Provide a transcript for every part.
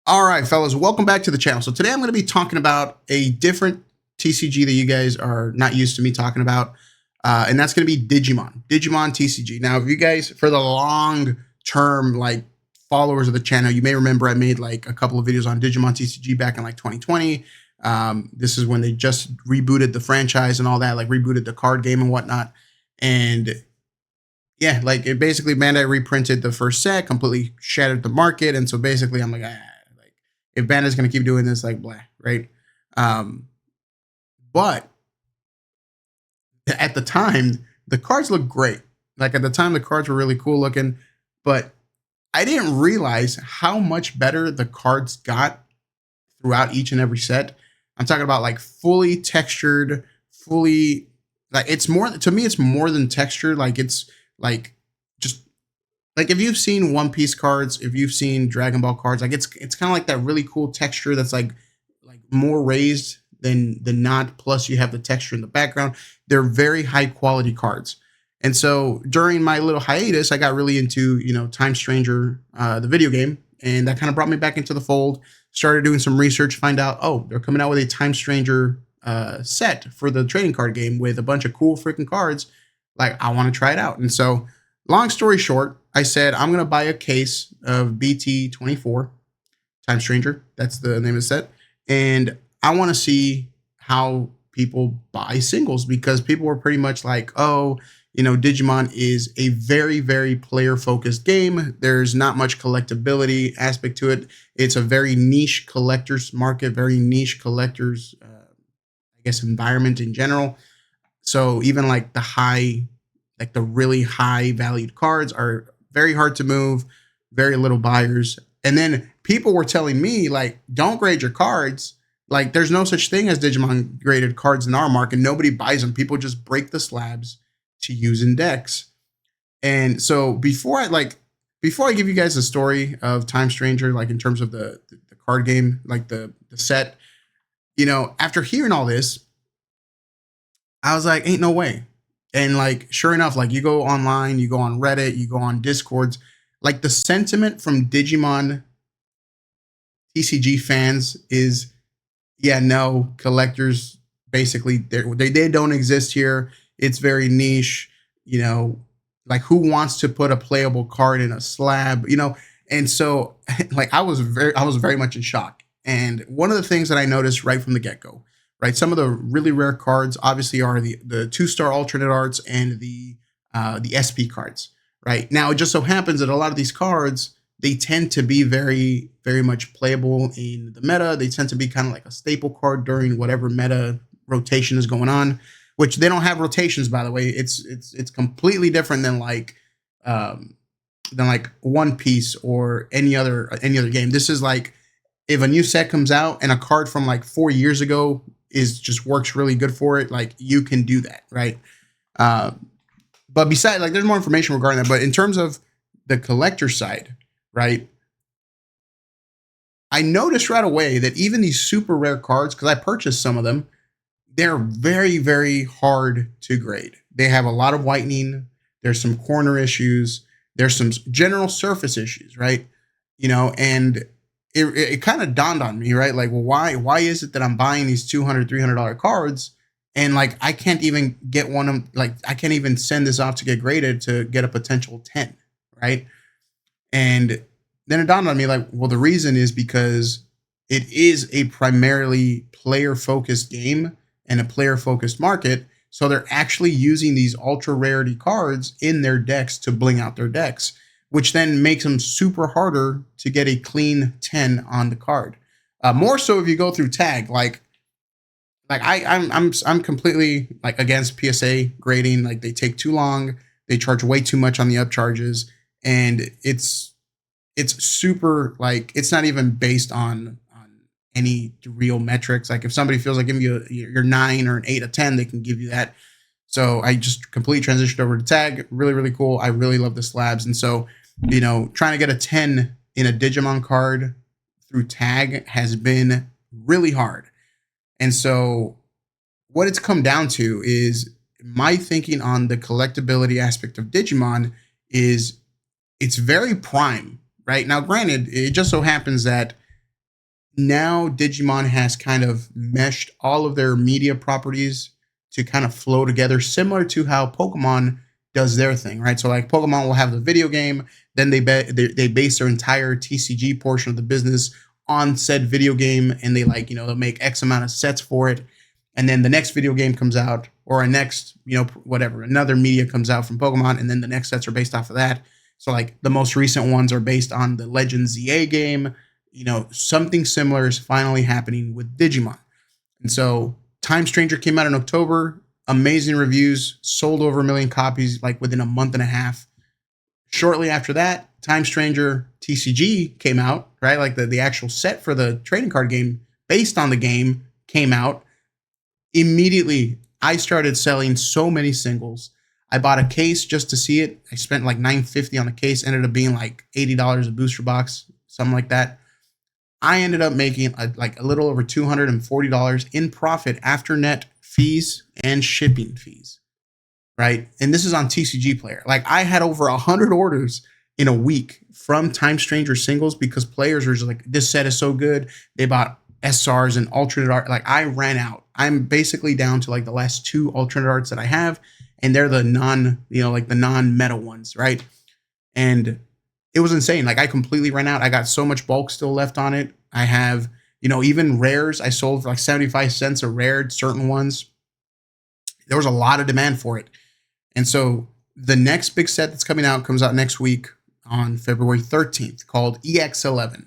All right, fellas, welcome back to the channel. So today I'm going to be talking about a different TCG that you guys are not used to me talking about, and that's going to be Digimon TCG. Now, if you guys, for the long-term like followers of the channel, you may remember I made like a couple of videos on Digimon TCG back in like 2020. This is when they just rebooted the franchise and all that, like rebooted the card game and whatnot. And yeah, like it basically Bandai reprinted the first set, completely shattered the market, and so basically I'm like, if Bandai's going to keep doing this, like, blah, right? But at the time, the cards looked great. Like, at the time, the cards were really cool looking. But I didn't realize how much better the cards got throughout each and every set. I'm talking about, like, fully textured, fully... Like, it's more... To me, it's more than texture. Like, it's, like... Like if you've seen One Piece cards, if you've seen Dragon Ball cards, like it's kind of like that really cool texture that's like more raised than not. Plus you have the texture in the background. They're very high quality cards. And so during my little hiatus, I got really into, Time Stranger, the video game, and that kind of brought me back into the fold. Started doing some research, find out, oh, they're coming out with a Time Stranger set for the trading card game with a bunch of cool freaking cards. Like, I want to try it out. And so long story short, I said, I'm going to buy a case of BT24, Time Stranger. That's the name of the set. And I want to see how people buy singles, because people were pretty much like, oh, Digimon is a very, very player-focused game. There's not much collectability aspect to it. It's a very niche collector's market, very niche collector's, environment in general. So even like the really high valued cards are very hard to move, very little buyers. And then people were telling me, like, don't grade your cards. Like, there's no such thing as Digimon graded cards in our market. Nobody buys them. People just break the slabs to use in decks. And so before I give you guys the story of Time Stranger, like in terms of the card game, like the set, after hearing all this, I was like, ain't no way. And like, sure enough, like you go online, you go on Reddit, you go on Discords, like the sentiment from Digimon TCG fans is, yeah, no, collectors basically they don't exist here. It's very niche, like who wants to put a playable card in a slab, And so like I was very much in shock. And one of the things that I noticed right from the get-go, right? Some of the really rare cards obviously are the 2-star alternate arts and the SP cards, right? Now, it just so happens that a lot of these cards, they tend to be very, very much playable in the meta. They tend to be kind of like a staple card during whatever meta rotation is going on, which they don't have rotations, by the way. It's completely different than like One Piece or any other game. This is like, if a new set comes out and a card from like 4 years ago just works really good for it, like you can do that, right? But besides, like, there's more information regarding that. But in terms of the collector side, right? I noticed right away that even these super rare cards, because I purchased some of them, they're very, very hard to grade. They have a lot of whitening. There's some corner issues. There's some general surface issues, right? And it kind of dawned on me, right? Like, well, why is it that I'm buying these $200, $300 cards and like I can't even get one of, like, I can't even send this off to get graded to get a potential 10, right? And then it dawned on me, like, well, the reason is because it is a primarily player-focused game and a player-focused market. So they're actually using these ultra rarity cards in their decks to bling out their decks, which then makes them super harder to get a clean 10 on the card. More so if you go through tag, I'm completely like against PSA grading. Like, they take too long, they charge way too much on the upcharges, and it's super, like, it's not even based on any real metrics. Like, if somebody feels like giving you your 9 or an 8 or 10, they can give you that. So I just completely transitioned over to tag. Really, really cool. I really love the slabs. And so, trying to get a 10 in a Digimon card through tag has been really hard. And so what it's come down to is my thinking on the collectability aspect of Digimon is it's very prime, right? Now, granted, it just so happens that now Digimon has kind of meshed all of their media properties to kind of flow together, similar to how Pokemon does their thing, right? So like Pokemon will have the video game, then they base their entire TCG portion of the business on said video game, and they like they'll make X amount of sets for it, and then the next video game comes out, or a next whatever another media comes out from Pokemon, and then the next sets are based off of that. So like the most recent ones are based on the Legend ZA game. Something similar is finally happening with Digimon. And so Time Stranger came out in October, amazing reviews, sold over 1 million copies like within a month and a half. Shortly after that, Time Stranger TCG came out, right? Like the actual set for the trading card game based on the game came out. Immediately, I started selling so many singles. I bought a case just to see it. I spent like $9.50 on a case, ended up being like $80 a booster box, something like that. I ended up making like a little over $240 in profit after net fees and shipping fees, right? And this is on TCG Player. Like I had over 100 orders in a week from Time Stranger singles because players were just like, this set is so good. They bought SRs and alternate art. Like I ran out. I'm basically down to like the last 2 alternate arts that I have, and they're the like the non-meta ones, right? And it was insane. Like I completely ran out. I got so much bulk still left on it. I have, even rares. I sold for like 75 cents a rare, certain ones. There was a lot of demand for it. And so the next big set that's coming out comes out next week on February 13th called EX11.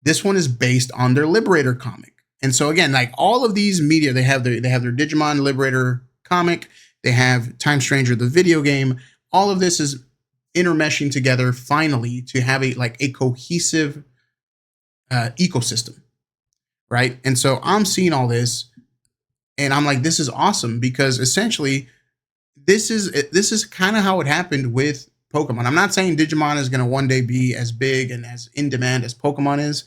This one is based on their Liberator comic. And so again, like all of these media, they have their Digimon Liberator comic. They have Time Stranger, the video game. All of this is intermeshing together finally to have a cohesive ecosystem, right? And so I'm seeing all this, and I'm like, this is awesome because essentially, this is kind of how it happened with Pokemon. I'm not saying Digimon is going to one day be as big and as in demand as Pokemon is,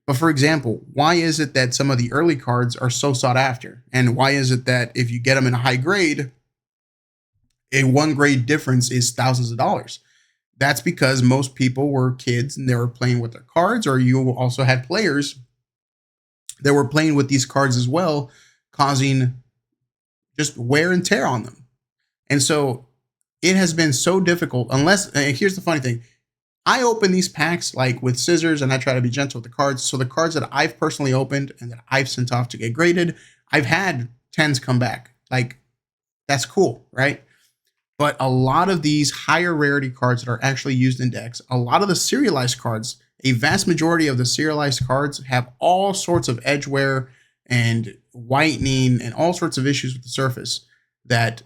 but for example, why is it that some of the early cards are so sought after, and why is it that if you get them in a high grade, a 1 grade difference is thousands of dollars? That's because most people were kids and they were playing with their cards, or you also had players that were playing with these cards as well, causing just wear and tear on them. And so it has been so difficult unless, and here's the funny thing. I open these packs like with scissors and I try to be gentle with the cards. So the cards that I've personally opened and that I've sent off to get graded, I've had 10s come back. Like that's cool, right? But a lot of these higher rarity cards that are actually used in decks, a lot of the serialized cards, a vast majority of the serialized cards have all sorts of edge wear and whitening and all sorts of issues with the surface that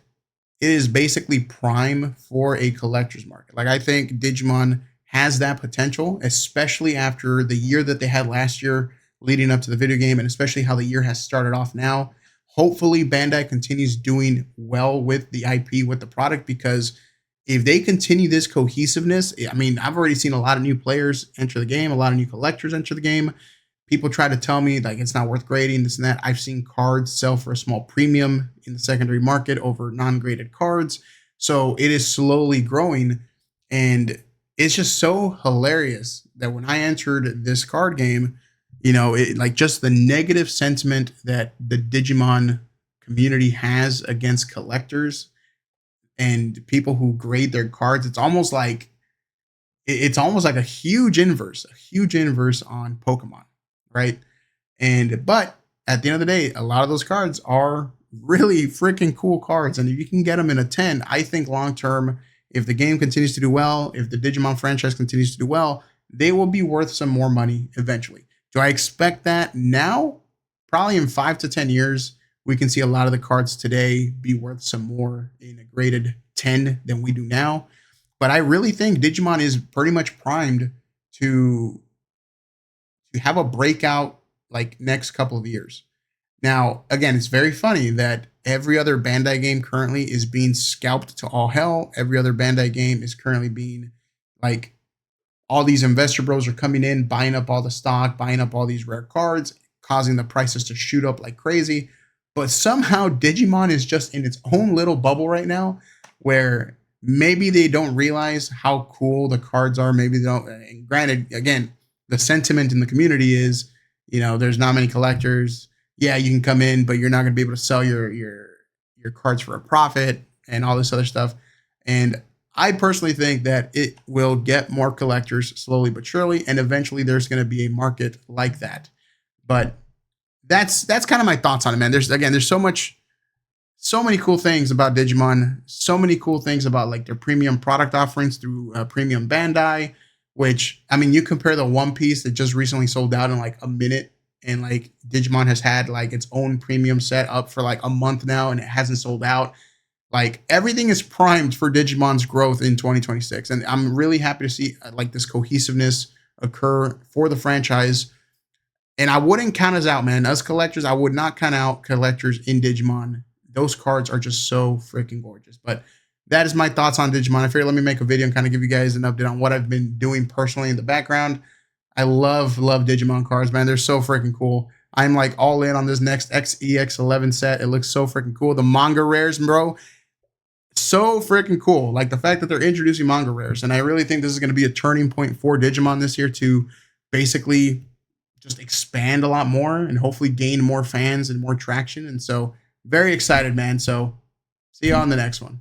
it is basically prime for a collector's market. Like I think Digimon has that potential, especially after the year that they had last year leading up to the video game, and especially how the year has started off now. Hopefully Bandai continues doing well with the IP, with the product, because if they continue this cohesiveness, I mean, I've already seen a lot of new players enter the game, a lot of new collectors enter the game. People try to tell me like it's not worth grading, this and that. I've seen cards sell for a small premium in the secondary market over non-graded cards. So it is slowly growing. And it's just so hilarious that when I entered this card game, like just the negative sentiment that the Digimon community has against collectors and people who grade their cards, it's almost like a huge inverse on Pokemon, right? But at the end of the day, a lot of those cards are really freaking cool cards, and if you can get them in a 10, I think long term, if the game continues to do well, if the Digimon franchise continues to do well, they will be worth some more money eventually. Do I expect that now? Probably in 5 to 10 years, we can see a lot of the cards today be worth some more in a graded 10 than we do now. But I really think Digimon is pretty much primed to have a breakout like next couple of years. Now, again, it's very funny that every other Bandai game currently is being scalped to all hell. Every other Bandai game is currently being like, all these investor bros are coming in, buying up all the stock, buying up all these rare cards, causing the prices to shoot up like crazy. But somehow Digimon is just in its own little bubble right now where maybe they don't realize how cool the cards are. Maybe they don't. And granted, again, the sentiment in the community is, There's not many collectors. Yeah, you can come in, but you're not going to be able to sell your cards for a profit and all this other stuff. And I personally think that it will get more collectors slowly but surely, and eventually there's going to be a market like that. But that's kind of my thoughts on it, man. There's so many cool things about Digimon, so many cool things about like their premium product offerings through Premium Bandai. Which, I mean, you compare the One Piece that just recently sold out in like a minute, and like Digimon has had like its own premium set up for like a month now, and it hasn't sold out. Like everything is primed for Digimon's growth in 2026, and I'm really happy to see like this cohesiveness occur for the franchise. And I wouldn't count us out, man. Us collectors, I would not count out collectors in Digimon. Those cards are just so freaking gorgeous. But that is my thoughts on Digimon. I figured let me make a video and kind of give you guys an update on what I've been doing personally in the background. I love Digimon cards, man. They're so freaking cool. I'm like all in on this next XEX11 set. It looks so freaking cool. The manga rares, bro, so freaking cool. Like the fact that they're introducing manga rares. And I really think this is going to be a turning point for Digimon this year to basically just expand a lot more and hopefully gain more fans and more traction. And so very excited, man. So see you on the next one.